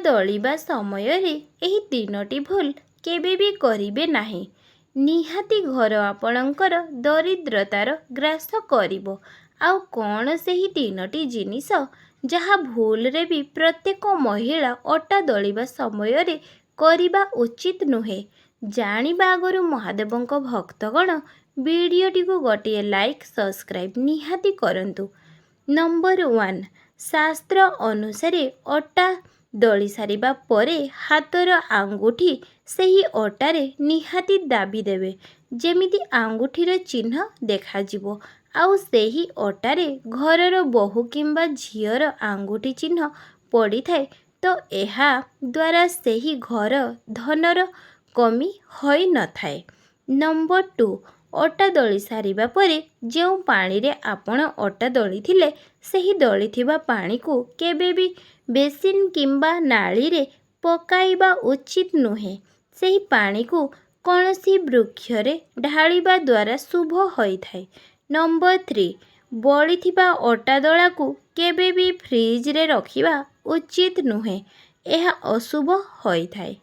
ଦଳିବା ସମୟରେ ଏହି ତିନୋଟି ଭୁଲ କେବେ ବି କରିବେ ନାହିଁ। ନିହାତି ଘର ଆପଣଙ୍କର ଦରିଦ୍ରତାର ଗ୍ରାସ କରିବ। ଆଉ କ'ଣ ସେହି ତିନୋଟି ଜିନିଷ ଯାହା ଭୁଲରେ ବି ପ୍ରତ୍ୟେକ ମହିଳା ଅଟା ଦଳିବା ସମୟରେ କରିବା ଉଚିତ ନୁହେଁ? ଜାଣିବା ଆଗରୁ ମହାଦେବଙ୍କ ଭକ୍ତଗଣ ଭିଡ଼ିଓଟିକୁ ଗୋଟିଏ ଲାଇକ୍ ସବସ୍କ୍ରାଇବ୍ ନିହାତି କରନ୍ତୁ। ନମ୍ବର 1, ଶାସ୍ତ୍ର ଅନୁସାରେ ଅଟା ଦଳି ସାରିବା ପରେ ହାତର ଆଙ୍ଗୁଠି ସେହି ଅଟାରେ ନିହାତି ଦାବି ଦେବେ, ଯେମିତି ଆଙ୍ଗୁଠିର ଚିହ୍ନ ଦେଖାଯିବ। ଆଉ ସେହି ଅଟାରେ ଘରର ବୋହୂ କିମ୍ବା ଝିଅର ଆଙ୍ଗୁଠି ଚିହ୍ନ ପଡ଼ିଥାଏ ତ ଏହା ଦ୍ୱାରା ସେହି ଘର ଧନର କମି ହୋଇନଥାଏ। ନମ୍ବର 2, ଅଟା ଦଳି ସାରିବା ପରେ ଯେଉଁ ପାଣିରେ ଆପଣ ଅଟା ଦଳିଥିଲେ ସେହି ଦଳିଥିବା ପାଣିକୁ କେବେ ବି ବେସିନ୍ କିମ୍ବା ନାଳିରେ ପକାଇବା ଉଚିତ ନୁହେଁ। ସେହି ପାଣିକୁ କୌଣସି ବୃକ୍ଷରେ ଢାଳିବା ଦ୍ୱାରା ଶୁଭ ହୋଇଥାଏ। ନମ୍ବର 3, ବଳିଥିବା ଅଟା ଦଳାକୁ କେବେ ବି ଫ୍ରିଜରେ ରଖିବା ଉଚିତ ନୁହେଁ, ଏହା ଅଶୁଭ ହୋଇଥାଏ।